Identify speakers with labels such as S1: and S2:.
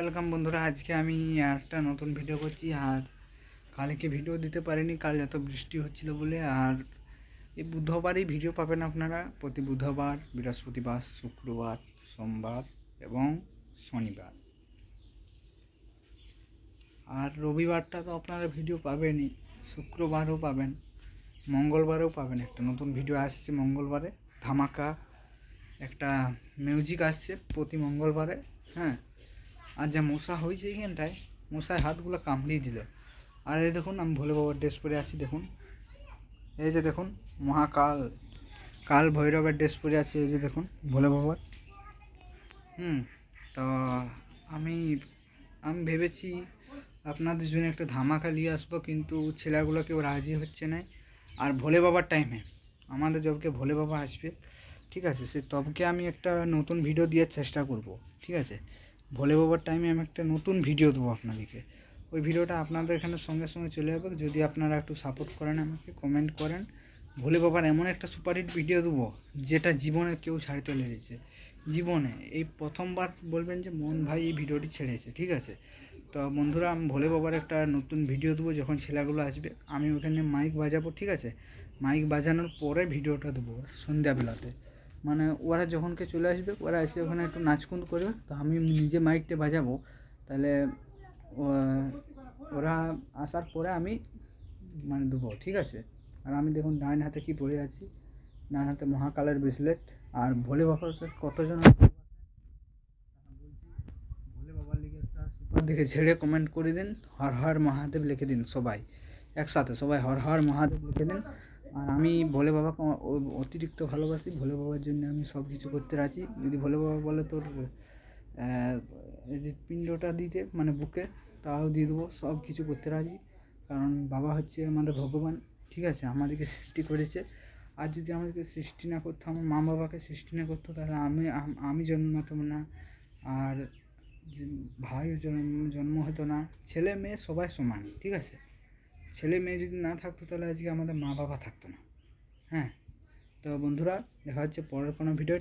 S1: Welcome বন্ধুরা, আজকে আমি একটা নতুন ভিডিও করছি। আর কালকে ভিডিও দিতে পারিনি, কাল এত বৃষ্টি হচ্ছিল বলে। আর এই বুধবারই ভিডিও পাবেন আপনারা, প্রতি বুধবার, বৃহস্পতিবার, শুক্রবার, সোমবার এবং শনিবার। আর রবিবারটা তো আপনারা ভিডিও পাবেনই, শুক্রবারও পাবেন, মঙ্গলবারেও পাবেন। একটা নতুন ভিডিও আসছে মঙ্গলবারে, ধামাকা একটা মিউজিক আসছে প্রতি মঙ্গলবারে। হ্যাঁ, আর যা মশা হয়েছে এইখানটায়, মশায় হাতগুলো কামড়িয়ে দিল। আর এই দেখুন, আমি ভোলে বাবার ড্রেস পরে আছি। দেখুন, এই যে দেখুন, মহাকাল কাল ভৈরবের ড্রেস পরে আছি। এই যে দেখুন, ভোলে বাবার। তো আমি আমি ভেবেছি আপনাদের জন্য একটা ধামাকা নিয়ে আসবো, কিন্তু ছেলেগুলো কেউ রাজি হচ্ছে না। আর ভোলে বাবার টাইমে, আমাদের যবকে ভোলে বাবা আসবে, ঠিক আছে, সে তবকে আমি একটা নতুন ভিডিও দেওয়ার চেষ্টা করব। ঠিক আছে, ভোলে বাবার টাইমে আমি একটা নতুন ভিডিও দেবো আপনাদেরকে। ওই ভিডিওটা আপনাদের এখানে সঙ্গে সঙ্গে চলে যাবে, যদি আপনারা একটু সাপোর্ট করেন, আমাকে কমেন্ট করেন। ভোলে বাবার এমন একটা সুপারহিট ভিডিও দেবো, যেটা জীবনে কেউ ছাড়তে লেগেছে। জীবনে এই প্রথমবার বলবেন যে মন ভাই এই ভিডিওটি ছেড়েছে। ঠিক আছে, তো বন্ধুরা, আমি ভোলে বাবার একটা নতুন ভিডিও দেবো। যখন ছেলেগুলো আসবে, আমি ওখানে মাইক বাজাবো। ঠিক আছে, মাইক বাজানোর পরে ভিডিওটা দেবো সন্ধ্যাবেলাতে। মানে ওরা যখনকে চলে আসবে, ওরা এসে ওখানে একটু নাচকুন করবে, তো আমি নিজে মাইকটা বাজাবো। তাহলে ওরা আসার পরে আমি মানে দেবো। ঠিক আছে, আর আমি দেখুন ডান হাতে কি পরে আছি, ডান হাতে মহাকালের ব্রেসলেট। আর ভোলে বাবাকে কতজন ভোলে বাবার লিগে একটা সুপার দেখে ছেড়ে কমেন্ট করে দিন, হর হর মহাদেব লিখে দিন সবাই একসাথে, সবাই হর হর মহাদেব লিখে দিন। আর আমি ভোলে বাবাকে অতিরিক্ত ভালোবাসি। ভোলে বাবার জন্য আমি সব কিছু করতে রাজি। যদি ভোলে বাবা বলে তোর হৃৎপিণ্ডটা দিতে, মানে বুকে, তাও দিয়ে দেবো, সব কিছু করতে রাজি। কারণ বাবা হচ্ছে আমাদের ভগবান। ঠিক আছে, আমাদেরকে সৃষ্টি করেছে। আর যদি আমাদেরকে সৃষ্টি না করতো, আমার মা বাবাকে সৃষ্টি না করতো, তাহলে আমি জন্মাতাম না। আর ভাই জন্ম হতো না। ছেলে মেয়ে সবাই সমান। ঠিক আছে, ছেলে মেয়ে যদি না থাকতো, তাহলে আজকে আমাদের মা বাবা থাকতো না। হ্যাঁ, তো বন্ধুরা, দেখা হচ্ছে পরের কোনো ভিডিও।